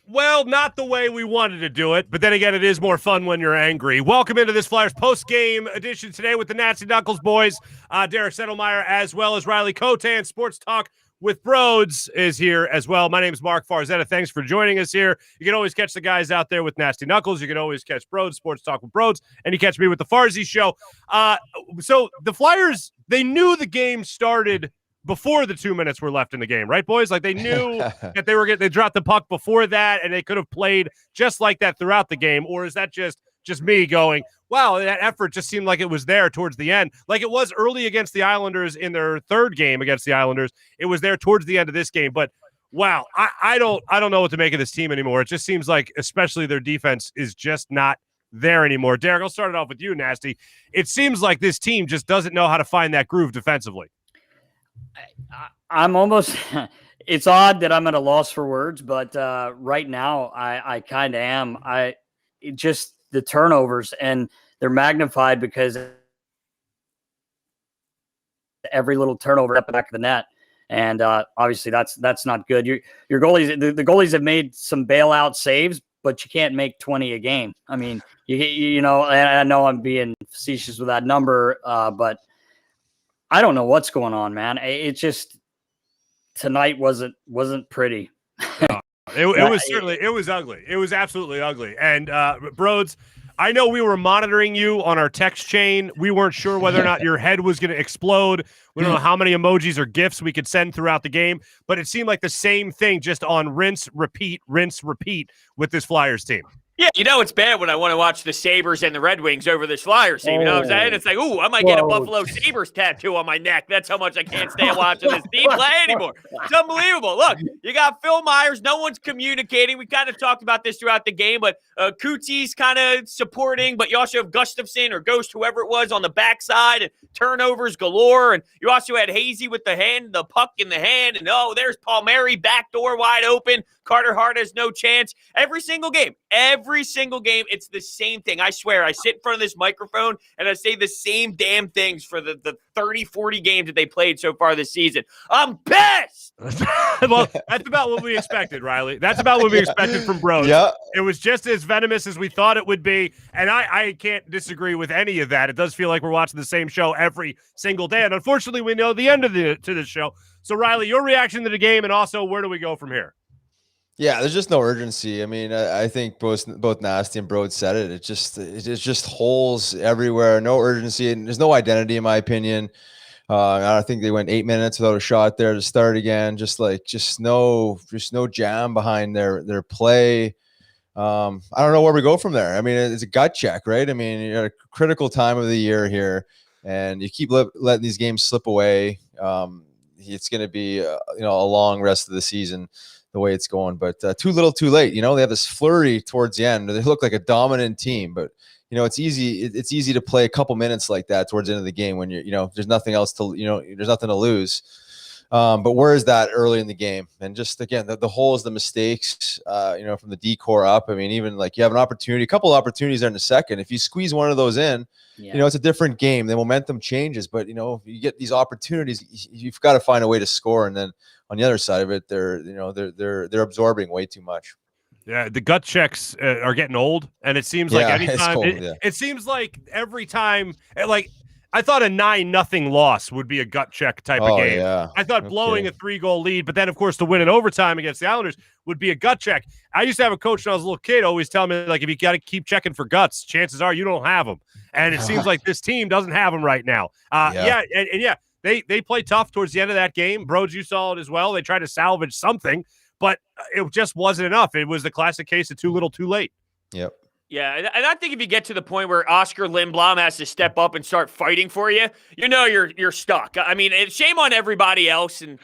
Well, not the way we wanted to do it, but then again, it is more fun when you're angry. Welcome into this Flyers post-game edition today with the Nasty Knuckles boys. Derek Settlemyre, as well as Riley Cote, and Sports Talk with Broads is here as well. My name is Marc Farzetta. Thanks for joining us here. You can always catch the guys out there with Nasty Knuckles. You can always catch Broads, Sports Talk with Broads, and you catch me with the Farzy Show. So the Flyers, they knew the game started before the 2 minutes were left in the game, right, boys? Like they knew that they dropped the puck before that, and they could have played just like that throughout the game. Or is that just me going, wow, that effort just seemed like it was there towards the end, like it was early against the Islanders in their third game against the Islanders. It was there towards the end of this game, but wow, I don't know what to make of this team anymore. It just seems like, especially their defense, is just not there anymore. Derek, I'll start it off with you, Nasty. It seems like this team just doesn't know how to find that groove defensively. I'm almost – it's odd that I'm at a loss for words, but right now I kind of am. Just the turnovers, and they're magnified because every little turnover at the back of the net. And obviously that's not good. Your goalies, the goalies have made some bailout saves, but you can't make 20 a game. I mean, you know, and I know I'm being facetious with that number, but I don't know what's going on, man. It just tonight wasn't pretty. It was ugly. It was absolutely ugly. And Broads, I know we were monitoring you on our text chain. We weren't sure whether or not your head was going to explode. We don't know how many emojis or GIFs we could send throughout the game, but it seemed like the same thing, just on rinse, repeat with this Flyers team. Yeah, you know it's bad when I want to watch the Sabres and the Red Wings over this Flyers team. You know what I'm saying? It's like, ooh, I might get a Buffalo Sabres tattoo on my neck. That's how much I can't stand watching this team play anymore. It's unbelievable. Look, you got Phil Myers. No one's communicating. We kind of talked about this throughout the game, but Cote's kind of supporting, but you also have Gustafsson or Ghost, whoever it was, on the backside, and turnovers galore. And you also had Hazy with the puck in the hand, and there's Palmieri, backdoor wide open. Carter Hart has no chance. Every single game, it's the same thing. I swear, I sit in front of this microphone and I say the same damn things for the 30, 40 games that they played so far this season. I'm pissed! Well, that's about what we expected, Riley. That's about what we expected from Bros. Yeah. It was just as venomous as we thought it would be, and I can't disagree with any of that. It does feel like we're watching the same show every single day, and unfortunately, we know the end of this show. So, Riley, your reaction to the game, and also, where do we go from here? Yeah, there's just no urgency. I mean, I think both Nasty and Broad said it. It's just holes everywhere. No urgency, and there's no identity, in my opinion. I think they went 8 minutes without a shot there to start again. Just no jam behind their play. I don't know where we go from there. I mean, it's a gut check, right? I mean, you're at a critical time of the year here, and you keep letting these games slip away. It's going to be a long rest of the season, the way it's going, but too little too late. They have this flurry towards the end. They look like a dominant team, but it's easy to play a couple minutes like that towards the end of the game when there's nothing else to there's nothing to lose. But where is that early in the game? And just again, the holes, the mistakes, from the D-core up. I mean, even like you have a couple of opportunities there in the second. If you squeeze one of those in, it's a different game. The momentum changes, but you get these opportunities, you've got to find a way to score. And then on the other side of it, they're absorbing way too much. Yeah, the gut checks are getting old, and it seems like anytime it seems like every time, like I thought a 9-0 loss would be a gut check type of game. Yeah. I thought blowing a 3-goal lead, but then of course to win in overtime against the Islanders would be a gut check. I used to have a coach when I was a little kid always tell me, like, if you got to keep checking for guts, chances are you don't have them. And it seems like this team doesn't have them right now. They play tough towards the end of that game. Broads, you saw it as well. They tried to salvage something, but it just wasn't enough. It was the classic case of too little, too late. Yep. Yeah, and I think if you get to the point where Oscar Lindblom has to step up and start fighting for you, you're stuck. I mean, shame on everybody else, and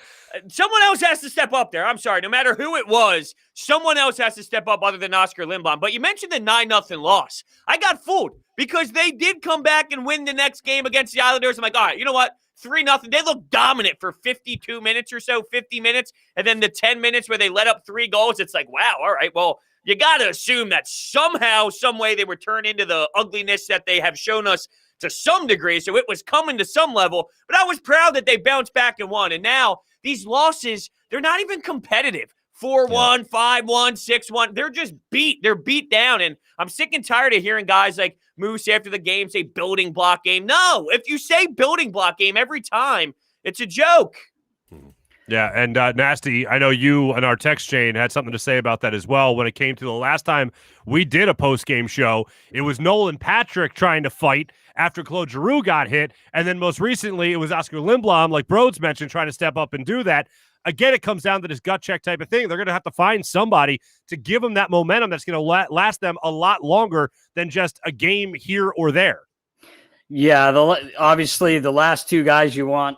someone else has to step up there. I'm sorry, no matter who it was, someone else has to step up other than Oscar Lindblom. But you mentioned the 9-0 loss. I got fooled because they did come back and win the next game against the Islanders. I'm like, all right, you know what? 3-0. They look dominant for 52 minutes or so, 50 minutes. And then the 10 minutes where they let up 3 goals, it's like, wow, all right, well, you got to assume that somehow, some way they would turn into the ugliness that they have shown us to some degree. So it was coming to some level. But I was proud that they bounced back and won. And now these losses, they're not even competitive. 4-1, 5-1, 6-1. They're just beat. They're beat down. And I'm sick and tired of hearing guys like Moose after the game say building block game. No, if you say building block game every time, it's a joke. Yeah, and Nasty, I know you and our text chain had something to say about that as well. When it came to the last time we did a post-game show, it was Nolan Patrick trying to fight after Claude Giroux got hit, and then most recently it was Oscar Lindblom, like Broads mentioned, trying to step up and do that. Again, it comes down to this gut check type of thing. They're going to have to find somebody to give them that momentum that's going to last them a lot longer than just a game here or there. Yeah, obviously the last two guys you want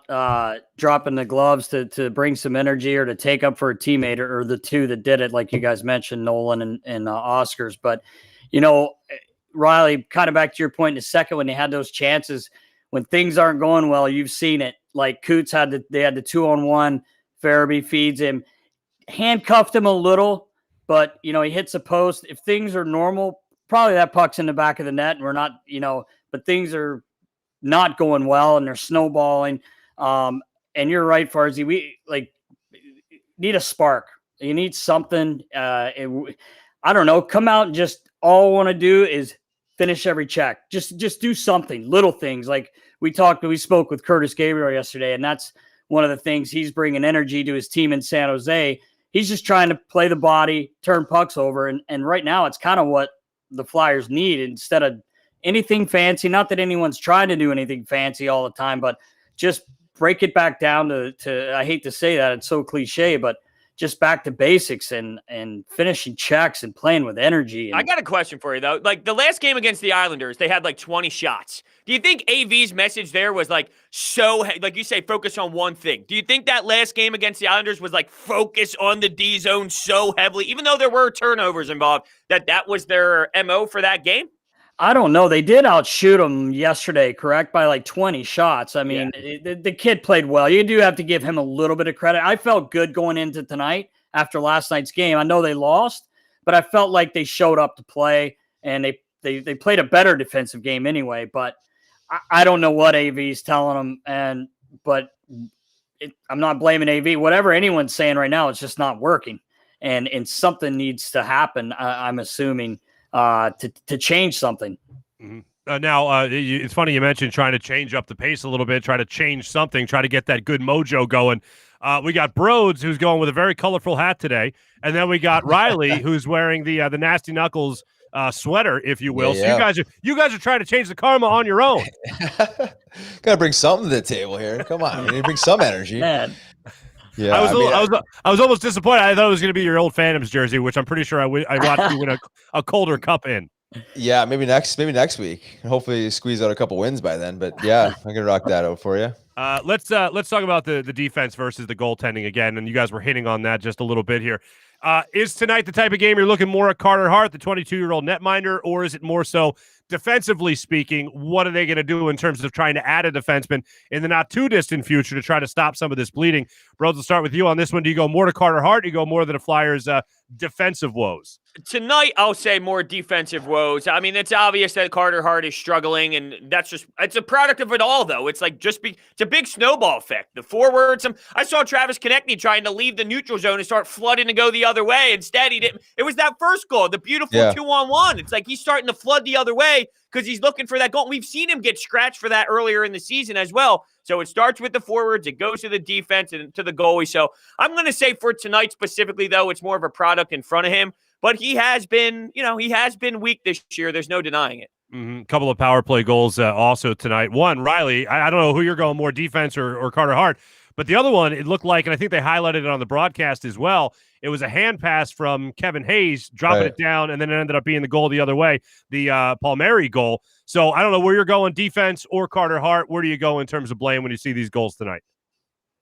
dropping the gloves to bring some energy or to take up for a teammate or the two that did it, like you guys mentioned, Nolan and Oscars. But, Riley, kind of back to your point in a second, when they had those chances, when things aren't going well, you've seen it. Like Coots they had the 2-on-1, Farabee feeds him, handcuffed him a little, but, he hits a post. If things are normal, probably that puck's in the back of the net and we're not, but things are not going well and they're snowballing. And you're right, Farzy. We need a spark. You need something. I don't know. Come out and just all I want to do is finish every check. Just do something. Little things like we spoke with Curtis Gabriel yesterday, and that's one of the things. He's bringing energy to his team in San Jose. He's just trying to play the body, turn pucks over, and right now it's kind of what the Flyers need instead of anything fancy. Not that anyone's trying to do anything fancy all the time, but just break it back down to I hate to say that, it's so cliche, but just back to basics and finishing checks and playing with energy. I got a question for you, though. Like the last game against the Islanders, they had like 20 shots. Do you think AV's message there was like you say, focus on one thing? Do you think that last game against the Islanders was like focus on the D zone so heavily, even though there were turnovers involved, that was their MO for that game? I don't know. They did outshoot him yesterday, correct? By like 20 shots. I mean, the kid played well. You do have to give him a little bit of credit. I felt good going into tonight after last night's game. I know they lost, but I felt like they showed up to play and they played a better defensive game anyway. But I don't know what AV is telling them. But I'm not blaming AV. Whatever anyone's saying right now, it's just not working. And something needs to happen, I'm assuming, to change something. Mm-hmm. Now, it's funny you mentioned trying to change up the pace a little bit, try to change something, try to get that good mojo going. We got Broads, who's going with a very colorful hat today, and then we got Riley, who's wearing the Nasty Knuckles sweater, if you will. Yeah. So you guys are trying to change the karma on your own. Got to bring something to the table here. Come on, you need to bring some energy. Man. Yeah, I was almost disappointed. I thought it was going to be your old Phantoms jersey, which I'm pretty sure I watched you win a colder cup in. Yeah, maybe next week. Hopefully, you squeeze out a couple wins by then. But yeah, I'm gonna rock that out for you. Let's talk about the defense versus the goaltending again, and you guys were hitting on that just a little bit here. Is tonight the type of game you're looking more at Carter Hart, the 22-year-old netminder, or is it more so defensively speaking? What are they going to do in terms of trying to add a defenseman in the not too distant future to try to stop some of this bleeding? Bros, we'll start with you on this one. Do you go more to Carter Hart? Or do you go more to the Flyers' defensive woes? Tonight, I'll say more defensive woes. I mean, it's obvious that Carter Hart is struggling, and it's a product of it all, though. It's like it's a big snowball effect. The forwards, I saw Travis Konechny trying to leave the neutral zone and start flooding to go the other way. Instead, he didn't. It was that first goal, the beautiful 2-on-1. It's like he's starting to flood the other way because he's looking for that goal. We've seen him get scratched for that earlier in the season as well. So it starts with the forwards, it goes to the defense and to the goalie. So I'm going to say for tonight specifically, though, it's more of a product in front of him. But he has been weak this year. There's no denying it. Mm-hmm. Couple of power play goals also tonight. One, Riley, I don't know who you're going more defense or Carter Hart, but the other one, it looked like, and I think they highlighted it on the broadcast as well, it was a hand pass from Kevin Hayes, dropping it down, and then it ended up being the goal the other way, the Palmieri goal. So I don't know where you're going, defense or Carter Hart. Where do you go in terms of blame when you see these goals tonight?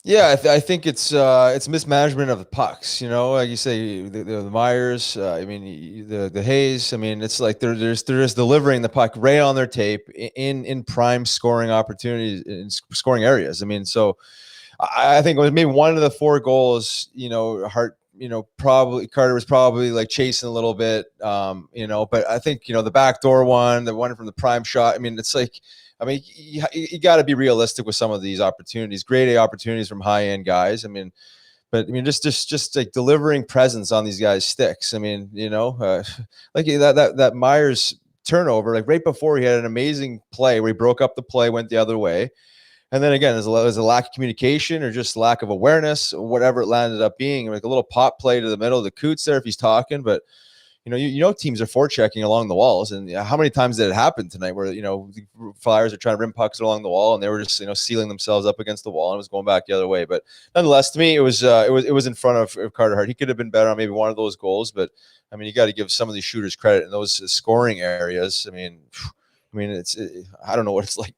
Yeah, I think it's mismanagement of the pucks. Like you say, the Myers. The Hayes. I mean, it's like they're just delivering the puck right on their tape in prime scoring opportunities in scoring areas. I mean, so I think it was maybe one of the four goals. Hart. Probably Carter was probably like chasing a little bit. But I think the backdoor one, the one from the prime shot. I mean, it's like. I mean, you got to be realistic with some of these opportunities, grade A opportunities from high-end guys. I mean, But I mean, just like delivering presence on these guys' sticks. I mean, like that Myers turnover, like right before he had an amazing play where he broke up the play, went the other way. And then again, there's a lack of communication or just lack of awareness, or whatever it landed up being. Like a little pop play to the middle of the Cote there if he's talking, but teams are forechecking along the walls, and how many times did it happen tonight where the Flyers are trying to rim pucks along the wall and they were just sealing themselves up against the wall and it was going back the other way. But nonetheless, to me, it was in front of Carter Hart. He could have been better on maybe one of those goals, but I mean, you got to give some of these shooters credit in those scoring areas. I mean, I don't know what it's like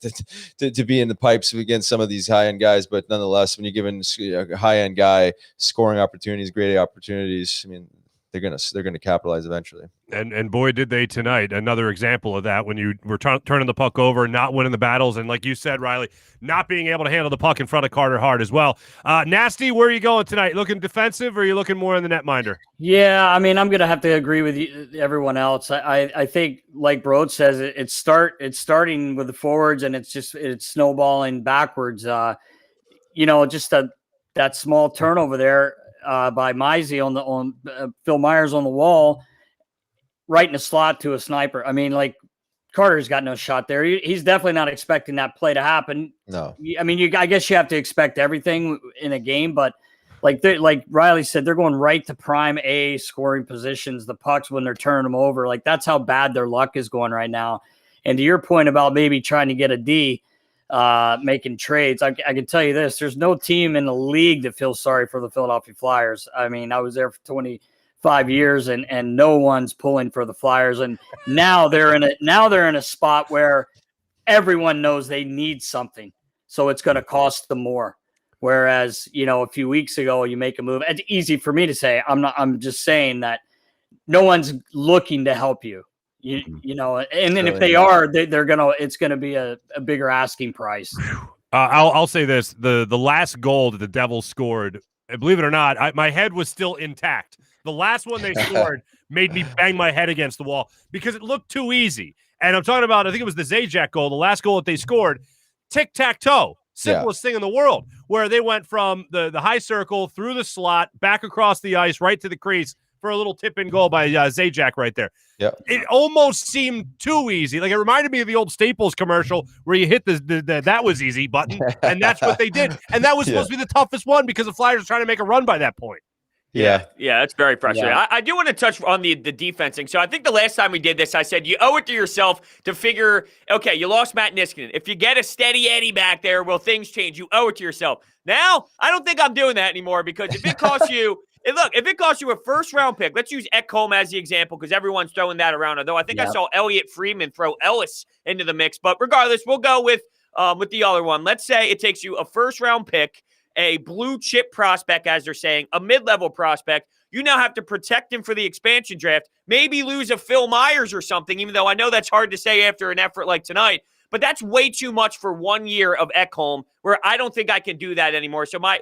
to be in the pipes against some of these high-end guys, but nonetheless, when you're giving a high-end guy scoring opportunities, great opportunities, I mean, they're gonna capitalize eventually. And boy, did they tonight. Another example of that when you were turning the puck over, not winning the battles, and like you said, Riley, not being able to handle the puck in front of Carter Hart as well. Nasty, where are you going tonight? Looking defensive, or are you looking more in the netminder? Yeah, I mean, I'm gonna have to agree with everyone else. I think, like Brode says, it's starting with the forwards, and it's snowballing backwards. That small turnover there by Mizey on Phil Myers on the wall, right in the slot to a sniper. I mean, like, Carter's got no shot there. He's definitely not expecting that play to happen. No, I mean, I guess you have to expect everything in a game, but like Riley said, they're going right to prime A scoring positions, the pucks when they're turning them over. Like, that's how bad their luck is going right now. And to your point about maybe trying to get a D, making trades, I can tell you this: there's no team in the league that feels sorry for the Philadelphia Flyers. I mean, I was there for 25 years, and no one's pulling for the Flyers. And now they're in a spot where everyone knows they need something, so it's going to cost them more. Whereas, a few weeks ago, you make a move. It's easy for me to say. I'm just saying that no one's looking to help you. And then if they are, it's gonna be a bigger asking price. I'll say this: the last goal that the Devils scored, believe it or not, my head was still intact. The last one they scored made me bang my head against the wall because it looked too easy. And I'm talking about, I think it was the Zajac goal, the last goal that they scored, tic-tac-toe, simplest thing in the world, where they went from the high circle through the slot, back across the ice, right to the crease for a little tip-in goal by Zajac right there. Yeah, it almost seemed too easy. Like, it reminded me of the old Staples commercial where you hit the that was easy button, and that's what they did. And that was supposed to be the toughest one because the Flyers were trying to make a run by that point. Yeah, that's very frustrating. Yeah. I do want to touch on the defensing. So I think the last time we did this, I said you owe it to yourself to figure, okay, you lost Matt Niskanen. If you get a steady Eddie back there, will things change? You owe it to yourself. Now, I don't think I'm doing that anymore, because if it costs you – if it costs you a first-round pick, let's use Ekholm as the example because everyone's throwing that around. Although I think I saw Elliott Friedman throw Ellis into the mix. But regardless, we'll go with the other one. Let's say it takes you a first-round pick, a blue-chip prospect, as they're saying, a mid-level prospect. You now have to protect him for the expansion draft, maybe lose a Phil Myers or something, even though I know that's hard to say after an effort like tonight. But that's way too much for 1 year of Ekholm, where I don't think I can do that anymore. So my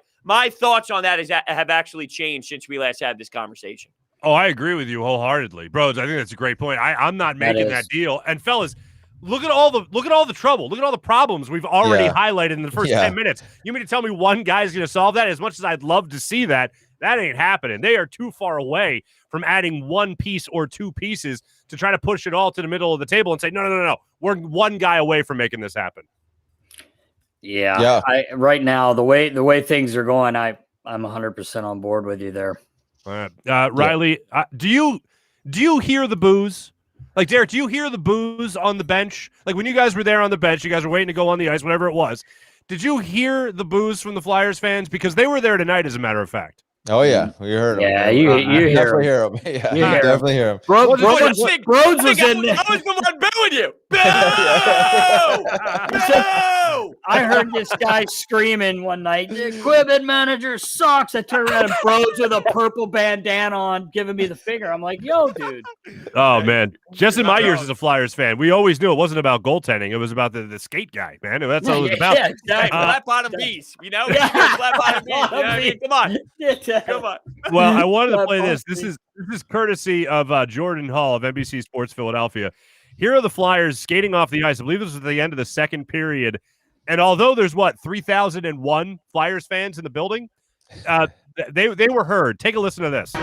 thoughts on that have actually changed since we last had this conversation. Oh, I agree with you wholeheartedly, bros. I think that's a great point. I'm not making that deal. And fellas, look at all the trouble. Look at all the problems we've already highlighted in the first 10 minutes. You mean to tell me one guy's going to solve that? As much as I'd love to see that, that ain't happening. They are too far away from adding one piece or two pieces to try to push it all to the middle of the table and say, no. We're one guy away from making this happen. Yeah. Right now, the way things are going, I'm 100% on board with you there. All right. Riley, do you hear the boos? Like, Derek, do you hear the boos on the bench? Like, when you guys were there on the bench, you guys were waiting to go on the ice, whatever it was. Did you hear the boos from the Flyers fans? Because they were there tonight, as a matter of fact. Oh, yeah. We heard him. Yeah, you definitely hear him. Yeah, you definitely hear him. Broads was in there. I was the one booing you. No! I heard this guy screaming one night, the equipment manager sucks. I turned around and Broads with a purple bandana on, giving me the finger. I'm like, yo, dude. Oh, man. Just in my years as a Flyers fan, we always knew it wasn't about goaltending. It was about the skate guy, man. That's all it was about. Yeah, exactly. Flat bottom bees, Flat bottom bees. I mean, come on. Come on. Well, I wanted to play this. This is courtesy of Jordan Hall of NBC Sports Philadelphia. Here are the Flyers skating off the ice. I believe this was at the end of the second period. And although there's 3,001 Flyers fans in the building, They were heard. Take a listen to this.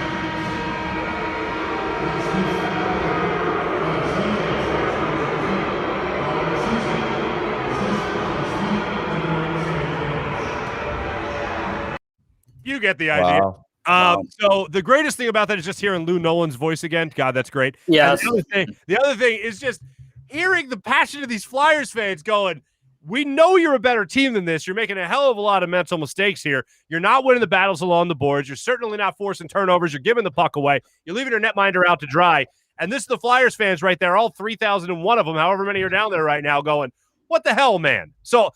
You get the idea. Wow. So the greatest thing about that is just hearing Lou Nolan's voice again. God, that's great. Yes. The other thing is just hearing the passion of these Flyers fans going, we know you're a better team than this. You're making a hell of a lot of mental mistakes here. You're not winning the battles along the boards. You're certainly not forcing turnovers. You're giving the puck away. You're leaving your netminder out to dry. And this is the Flyers fans right there, all 3,001 of them, however many are down there right now, going, what the hell, man? So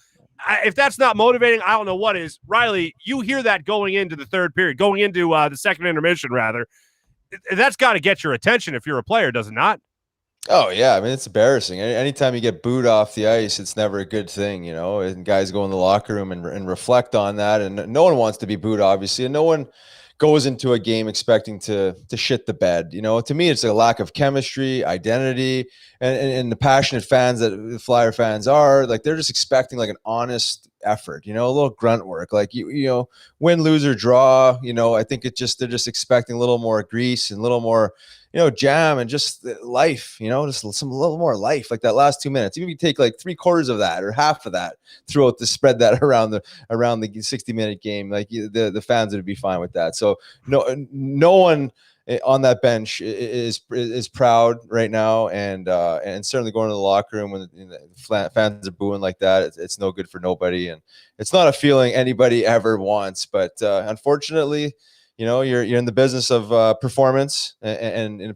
if that's not motivating, I don't know what is. Riley, you hear that going into the third period, going into the second intermission, rather. That's got to get your attention if you're a player, does it not? Oh, yeah. I mean, it's embarrassing. Anytime you get booed off the ice, it's never a good thing, you know, and guys go in the locker room and reflect on that. And no one wants to be booed, obviously, and no one goes into a game expecting to shit the bed. You know, to me, it's a lack of chemistry, identity, and the passionate fans that the Flyer fans are, like, they're just expecting like an honest effort, you know, a little grunt work, like you know, win, lose, or draw. You know, I think they're just expecting a little more grease and a little more, you know, jam and just life, you know, just a little more life, like that last 2 minutes. Even if you take like 3/4 of that or half of that throughout the spread that around the 60-minute game, like the fans would be fine with that. So no one on that bench is proud right now, and certainly going to the locker room when the fans are booing like that, it's no good for nobody, and it's not a feeling anybody ever wants. But unfortunately, you know, you're in the business of performance and in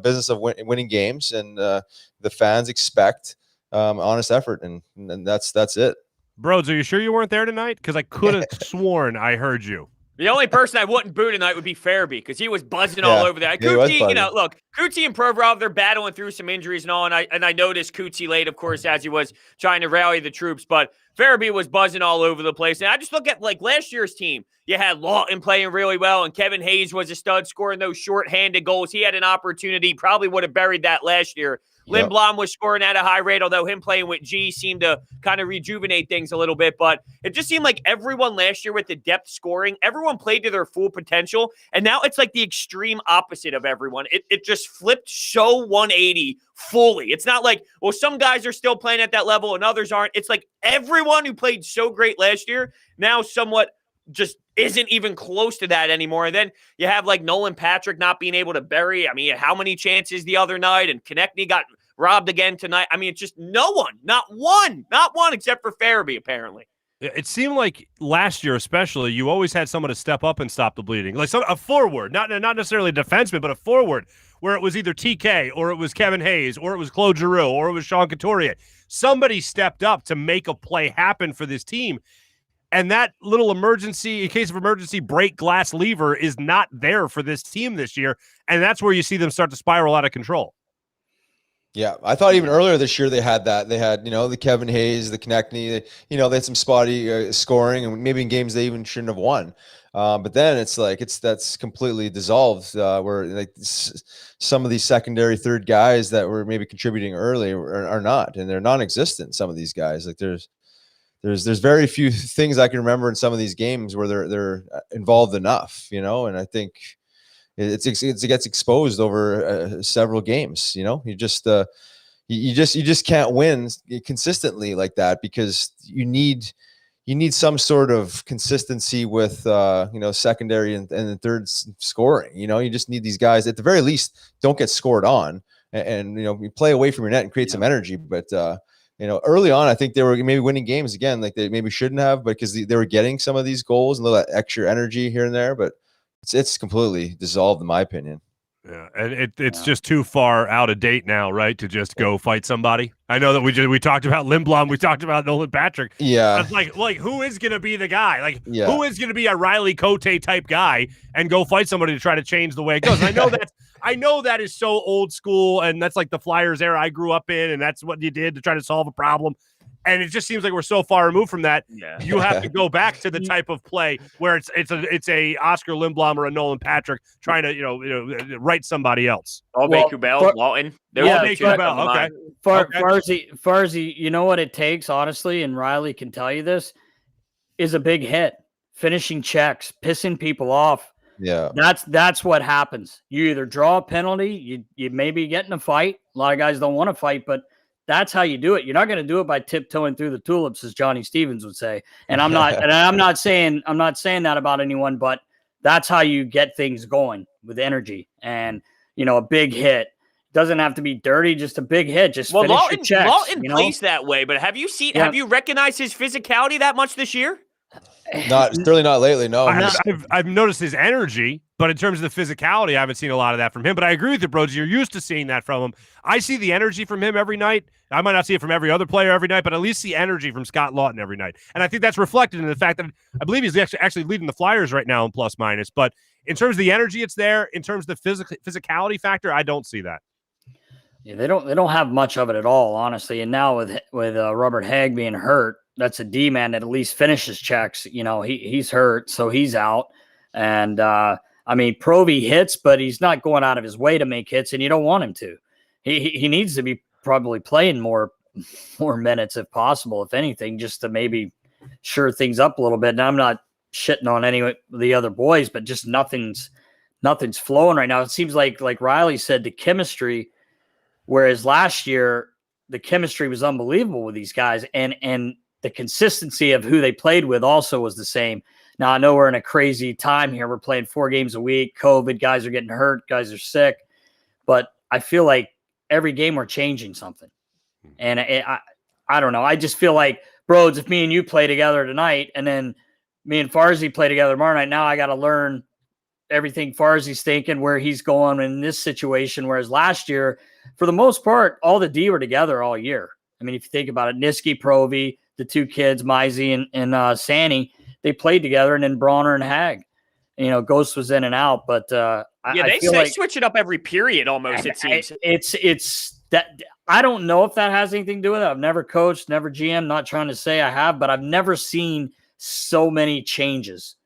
business of winning games, and the fans expect honest effort, and that's it. Broads, are you sure you weren't there tonight? Because I could have sworn I heard you. The only person I wouldn't boo tonight would be Farabee, because he was buzzing all over that. Cote, you know, look, Cote and Provorov, they're battling through some injuries and all, and I noticed Cote late, of course, as he was trying to rally the troops, but Farabee was buzzing all over the place. And I just look at, like, last year's team. You had Lawton playing really well, and Kevin Hayes was a stud, scoring those short-handed goals. He had an opportunity, probably would have buried that last year. Yep. Lindblom was scoring at a high rate, although him playing with G seemed to kind of rejuvenate things a little bit. But it just seemed like everyone last year with the depth scoring, everyone played to their full potential. And now it's like the extreme opposite of everyone. It just flipped so 180 fully. It's not like, well, some guys are still playing at that level and others aren't. It's like everyone who played so great last year now somewhat just isn't even close to that anymore. And then you have like Nolan Patrick not being able to bury. I mean, how many chances the other night, and Konechny got robbed again tonight. I mean, it's just no one, not one except for Farabee, apparently. It seemed like last year, especially, you always had someone to step up and stop the bleeding. Like a forward, not necessarily a defenseman, but a forward, where it was either TK or it was Kevin Hayes or it was Claude Giroux or it was Sean Couturier. Somebody stepped up to make a play happen for this team. And that little emergency, in case of emergency, break glass lever is not there for this team this year. And that's where you see them start to spiral out of control. Yeah, I thought even earlier this year they had that. They had, the Kevin Hayes, the Konechny, they had some spotty scoring, and maybe in games they even shouldn't have won. But then it's like that's completely dissolved. Where like some of these secondary third guys that were maybe contributing early are not, and they're non-existent. Some of these guys, like there's very few things I can remember in some of these games where they're involved enough, and I think it gets exposed over several games. You just can't win consistently like that, because you need some sort of consistency with secondary and third scoring. You just need these guys at the very least don't get scored on, and you play away from your net and create some energy. But early on, I think they were maybe winning games again, like they maybe shouldn't have, because they were getting some of these goals and a little extra energy here and there, but it's completely dissolved in my opinion. Yeah, and it's just too far out of date now, right? To just go fight somebody. I know that we talked about Lindblom, we talked about Nolan Patrick. Yeah, it's like who is going to be the guy? Who is going to be a Riley Cote type guy and go fight somebody to try to change the way it goes? And I know that is so old school, and that's like the Flyers era I grew up in, and that's what you did to try to solve a problem. And it just seems like we're so far removed from that. Yeah. You have to go back to the type of play where it's a Oscar Lindblom or a Nolan Patrick trying to right somebody else. Kubel, Lawton. Kubel. Okay. Farzy, you know what it takes, honestly, and Riley can tell you this, is a big hit. finishing checks, pissing people off. Yeah. That's what happens. You either draw a penalty, you maybe get in a fight. A lot of guys don't want to fight, but that's how you do it. You're not going to do it by tiptoeing through the tulips, as Johnny Stevens would say. And I'm not saying that about anyone, but that's how you get things going with energy. And a big hit doesn't have to be dirty, just a big hit. Just finish your checks. Lawton plays that way, but have you recognized his physicality that much this year? Certainly not lately. No, I've noticed his energy, but in terms of the physicality, I haven't seen a lot of that from him. But I agree with you, Brody. You're used to seeing that from him. I see the energy from him every night. I might not see it from every other player every night, but at least see energy from Scott Lawton every night. And I think that's reflected in the fact that I believe he's actually leading the Flyers right now in plus minus. But in terms of the energy, it's there. In terms of the physicality factor, I don't see that. Yeah, they don't have much of it at all, honestly. And now with Robert Hagg being hurt, that's a D man that at least finishes checks. He's hurt, so he's out. And Provy hits, but he's not going out of his way to make hits, and you don't want him to. He needs to be probably playing more minutes if possible, if anything, just to maybe sure things up a little bit. And I'm not shitting on any of the other boys, but just nothing's flowing right now. It seems like Riley said, the chemistry, whereas last year the chemistry was unbelievable with these guys, and the consistency of who they played with also was the same. Now, I know we're in a crazy time here. We're playing 4 games a week. COVID, guys are getting hurt. Guys are sick. But I feel like every game we're changing something. And I don't know. I just feel like, Broads, if me and you play together tonight and then me and Farzy play together tomorrow night, now I got to learn everything Farzi's thinking, where he's going in this situation. Whereas last year, for the most part, all the D were together all year. I mean, if you think about it, Niski, Provy, the 2 kids, Mizey and Sanny, they played together, and then Bronner and Hagg. Ghost was in and out, but they switch it up every period almost. It seems it's that I don't know if that has anything to do with it. I've never coached, never GM. Not trying to say I have, but I've never seen so many changes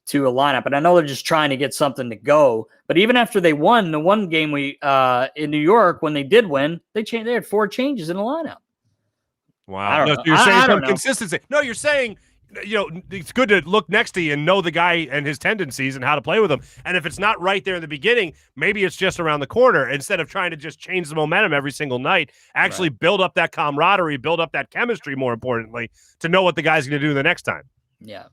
to a lineup. And I know they're just trying to get something to go. But even after they won the one game in New York, when they did win, they had 4 changes in the lineup. Wow. You're saying some consistency. No, you're saying, it's good to look next to you and know the guy and his tendencies and how to play with him. And if it's not right there in the beginning, maybe it's just around the corner, instead of trying to just change the momentum every single night. Actually build up that camaraderie, build up that chemistry, more importantly, to know what the guy's going to do the next time. Yeah.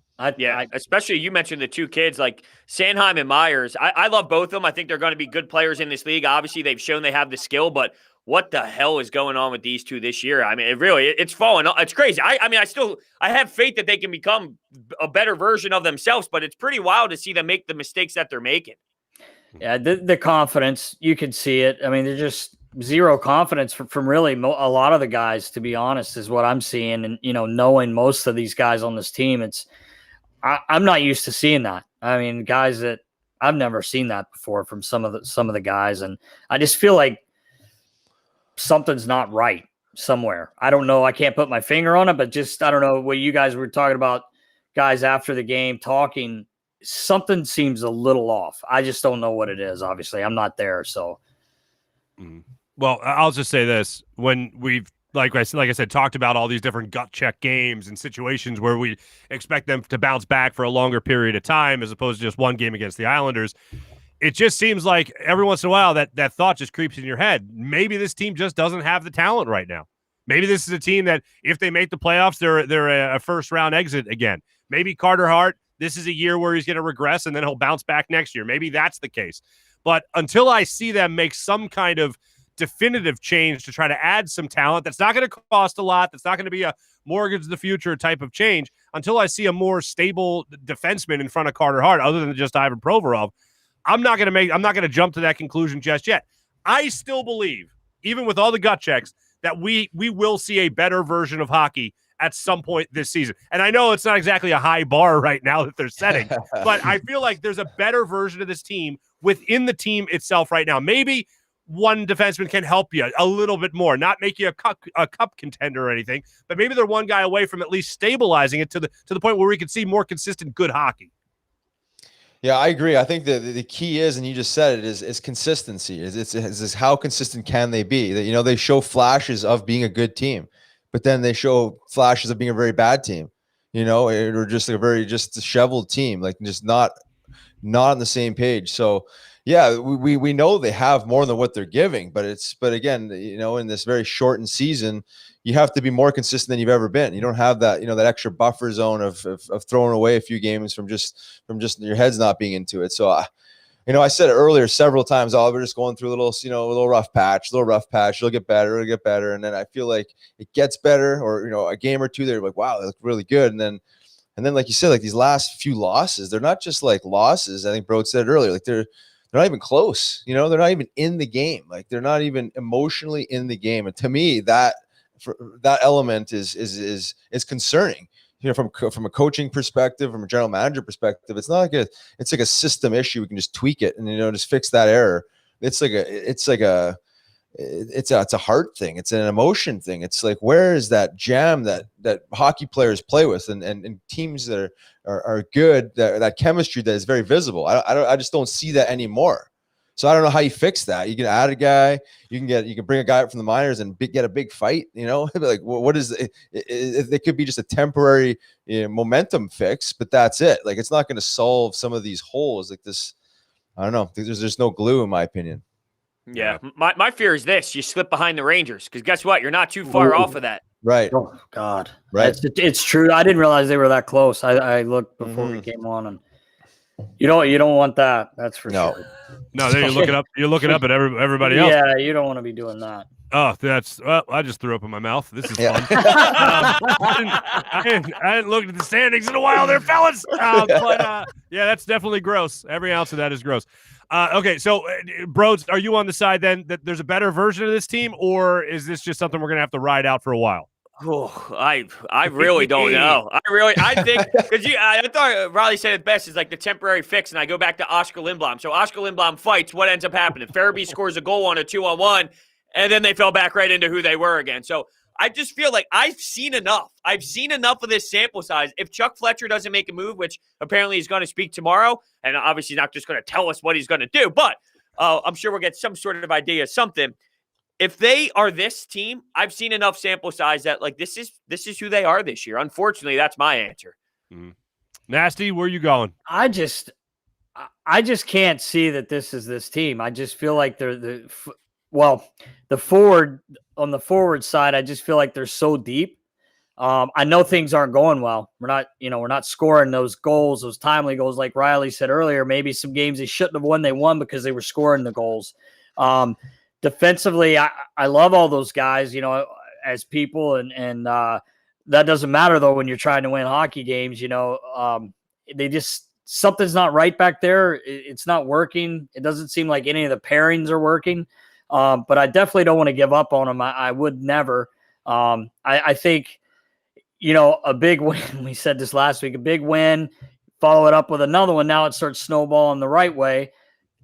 Especially you mentioned the 2 kids like Sanheim and Myers. I love both of them. I think they're going to be good players in this league. Obviously, they've shown they have the skill, but what the hell is going on with these 2 this year? I mean, it's falling. It's crazy. I have faith that they can become a better version of themselves, but it's pretty wild to see them make the mistakes that they're making. Yeah, the confidence, you can see it. I mean, they're just zero confidence from really a lot of the guys, to be honest, is what I'm seeing. And, knowing most of these guys on this team, I'm not used to seeing that. I mean, guys that I've never seen that before from some of the guys. And I just feel like something's not right somewhere. I don't know. I can't put my finger on it, but just, I don't know what you guys were talking about, guys after the game talking, something seems a little off. I just don't know what it is. Obviously I'm not there. So, well, I'll just say this: when we've, like I said, talked about all these different gut check games and situations where we expect them to bounce back for a longer period of time, as opposed to just one game against the Islanders, it just seems like every once in a while that thought just creeps in your head. Maybe this team just doesn't have the talent right now. Maybe this is a team that if they make the playoffs, they're a first round exit again. Maybe Carter Hart, this is a year where he's going to regress and then he'll bounce back next year. Maybe that's the case. But until I see them make some kind of definitive change to try to add some talent that's not going to cost a lot, that's not going to be a mortgage of the future type of change, until I see a more stable defenseman in front of Carter Hart other than just Ivan Provorov, I'm not going to jump to that conclusion just yet. I still believe, even with all the gut checks, that we will see a better version of hockey at some point this season. And I know it's not exactly a high bar right now that they're setting, but I feel like there's a better version of this team within the team itself right now. Maybe one defenseman can help you a little bit more, not make you a cup contender or anything, but maybe they're one guy away from at least stabilizing it to the point where we can see more consistent good hockey. Yeah, I agree. I think the key is, and you just said it, is consistency. Is how consistent can they be? That, they show flashes of being a good team, but then they show flashes of being a very bad team. or just a very just disheveled team, like just not on the same page. So yeah, we know they have more than what they're giving, but again, in this very shortened season, you have to be more consistent than you've ever been. You don't have that, that extra buffer zone of throwing away a few games from just your head's not being into it. So I said it earlier several times, we're just going through a little rough patch. It'll get better. And then I feel like it gets better, or, a game or two, they're like, wow, they look really good. And then, like you said, like these last few losses, they're not just like losses. I think Brode said it earlier, like they're not even close. They're not even in the game. Like they're not even emotionally in the game. And to me, that element is concerning. From a coaching perspective, from a general manager perspective, it's not like it's like a system issue. We can just tweak it and just fix that error. It's a heart thing. It's an emotion thing. It's like, where is that jam that hockey players play with and teams that are good, that chemistry that is very visible. I just don't see that anymore. So I don't know how you fix that. You can add a guy, you can bring a guy up from the minors and get a big fight, like what is it? It could be just a temporary momentum fix, but that's it. Like, it's not going to solve some of these holes like this. I don't know. There's no glue, in my opinion. Yeah. My fear is this: you slip behind the Rangers, because guess what? You're not too far off of that. Right. Oh God. Right. It's true. I didn't realize they were that close. I looked before we came on, and you don't want that. That's for sure. No, then you're looking up at everybody else. Yeah, you don't want to be doing that. Oh, I just threw up in my mouth. This is fun. I hadn't looked at the standings in a while there, fellas. But that's definitely gross. Every ounce of that is gross. Okay, so Brodes, are you on the side then that there's a better version of this team, or is this just something we're going to have to ride out for a while? Oh, I really don't know. I think, because I thought Riley said it best, is like the temporary fix, and I go back to Oscar Lindblom. So Oscar Lindblom fights, what ends up happening? Farabee scores a goal on a 2-on-1, and then they fell back right into who they were again. So I just feel like I've seen enough. I've seen enough of this sample size. If Chuck Fletcher doesn't make a move, which apparently he's going to speak tomorrow, and obviously he's not just going to tell us what he's going to do, but I'm sure we'll get some sort of idea, something. If they are this team, I've seen enough sample size that like this is who they are this year. Unfortunately, that's my answer. Mm-hmm. Nasty, where are you going? I just can't see that this is this team. I just feel like they're on the forward side. I just feel like they're so deep. I know things aren't going well. We're not scoring those goals, those timely goals, like Riley said earlier. Maybe some games they shouldn't have won, they won because they were scoring the goals. Defensively, I love all those guys, as people, and that doesn't matter though when you're trying to win hockey games. They just, something's not right back there. It's not working. It doesn't seem like any of the pairings are working. But I definitely don't want to give up on them. I would never. I think, a big win. We said this last week. A big win, follow it up with another one. Now it starts snowballing the right way.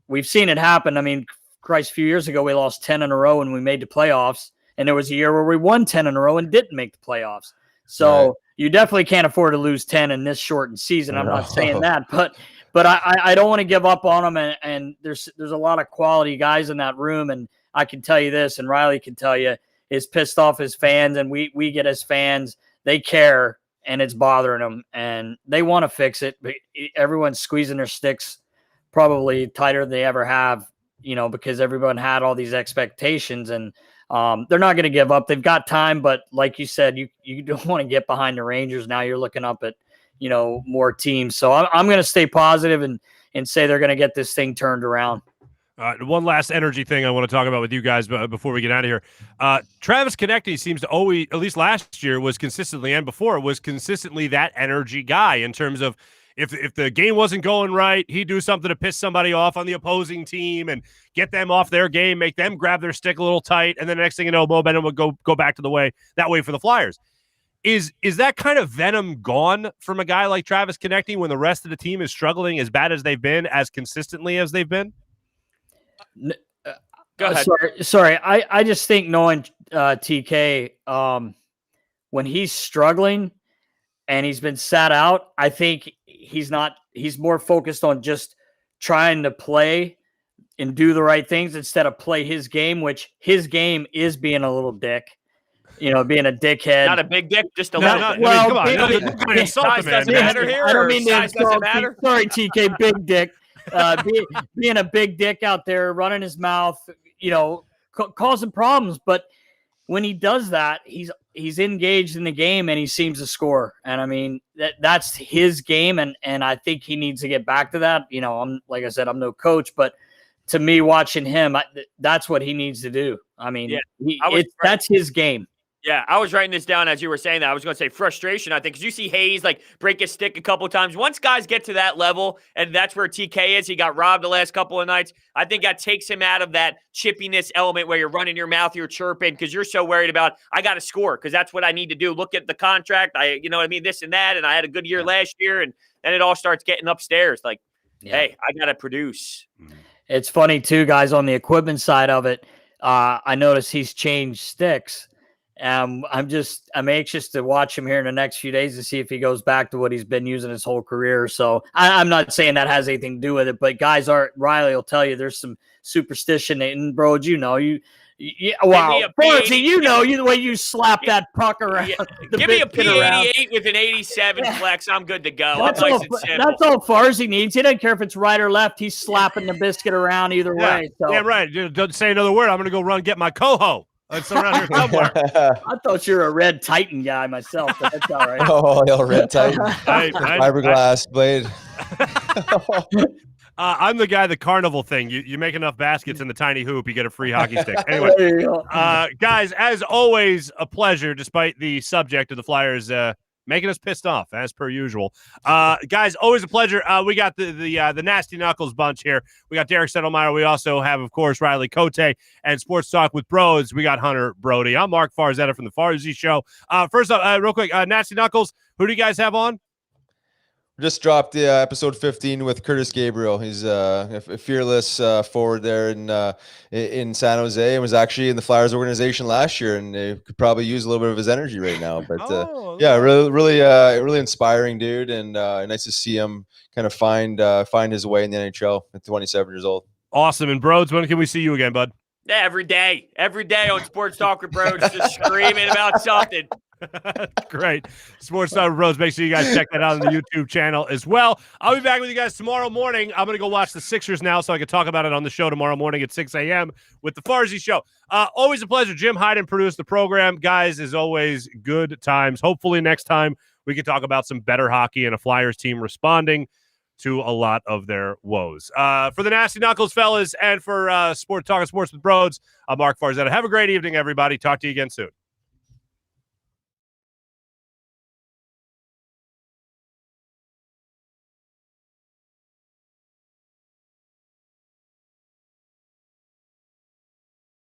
We've seen it happen. I mean, Christ, a few years ago, we lost 10 in a row and we made the playoffs. And there was a year where we won 10 in a row and didn't make the playoffs. So You definitely can't afford to lose 10 in this shortened season. I'm not saying that, but I don't want to give up on them. And there's a lot of quality guys in that room. And I can tell you this, and Riley can tell you, is pissed off his fans. And we get as fans, they care, and it's bothering them. And they want to fix it. But everyone's squeezing their sticks probably tighter than they ever have. Because everyone had all these expectations, and they're not going to give up. They've got time, but like you said, you don't want to get behind the Rangers. Now you're looking up at, more teams. So I'm going to stay positive and say they're going to get this thing turned around. One last energy thing I want to talk about with you guys before we get out of here. Travis Konecny seems to always, at least last year, was consistently, and before, was consistently that energy guy in terms of, if the game wasn't going right, he'd do something to piss somebody off on the opposing team and get them off their game, make them grab their stick a little tight, and then the next thing you know, momentum would go back to that way for the Flyers. Is that kind of venom gone from a guy like Travis Konecny when the rest of the team is struggling as bad as they've been, as consistently as they've been? Go ahead. Sorry. I just think knowing TK, when he's struggling and he's been sat out, I think he's more focused on just trying to play and do the right things instead of play his game, which his game is being a little dick. being a dickhead. Not a big dick, just a No, little no, dick. Well, come on. big- You're not gonna insult the Size man, doesn't man. matter here. I don't or mean to size doesn't insult. matter. Sorry, TK, big dick. Being a big dick out there, running his mouth, causing problems. But when he does that, he's engaged in the game and he seems to score. And I mean that's his game, and I think he needs to get back to that. Like I said, I'm no coach, but to me, watching him, that's what he needs to do. I mean, that's his game. Yeah, I was writing this down as you were saying that. I was going to say frustration, I think, because you see Hayes break his stick a couple of times. Once guys get to that level, and that's where TK is, he got robbed the last couple of nights. I think that takes him out of that chippiness element where you're running your mouth, you're chirping because you're so worried about, I got to score because that's what I need to do. Look at the contract. This and that, and I had a good year last year, and then it all starts getting upstairs. Hey, I got to produce. It's funny, too, guys, on the equipment side of it. I noticed he's changed sticks. I'm anxious to watch him here in the next few days to see if he goes back to what he's been using his whole career. So I'm not saying that has anything to do with it, but guys Riley will tell you there's some superstition. And bro, wow, Farzy, the way you slap that puck around. Yeah. Give me a P88 with an 87 flex. I'm good to go. That's all Farzy needs. He doesn't care if it's right or left. He's slapping the biscuit around either way. So. Yeah, right. Don't say another word. I'm going to go run and get my coho. It's around here somewhere. I thought you were a Red Titan guy myself, but that's all right. Oh, Red Titan. Fiberglass blade. I'm the guy, the carnival thing. You make enough baskets in the tiny hoop, you get a free hockey stick. Anyway, guys, as always, a pleasure, despite the subject of the Flyers making us pissed off, as per usual. Guys, always a pleasure. We got the Nasty Knuckles bunch here. We got Derek Settlemyre. We also have, of course, Riley Cote and Sports Talk with Bros. We got Hunter Brody. I'm Marc Farzetta from the Farzy Show. First up, real quick, Nasty Knuckles, who do you guys have on? Just dropped the episode 15 with Curtis Gabriel. He's a fearless forward there in San Jose, and was actually in the Flyers organization last year, and they could probably use a little bit of his energy right now. But really inspiring dude, and nice to see him kind of find his way in the NHL at 27 years old. Awesome. And Broads, when can we see you again, bud? Yeah, every day on Sports Talk with Bros, just screaming about something. Great. Sports Talk Bros. Make sure you guys check that out on the YouTube channel as well. I'll be back with you guys tomorrow morning. I'm going to go watch the Sixers now so I can talk about it on the show tomorrow morning at 6 a.m. with the Farzy Show. Always a pleasure. Jim Hyden produced the program. Guys, as always, good times. Hopefully next time we can talk about some better hockey and a Flyers team responding to a lot of their woes. For the Nasty Knuckles, fellas, and for Sport Talk and Sports with Bros, I'm Marc Farzetta. Have a great evening, everybody. Talk to you again soon.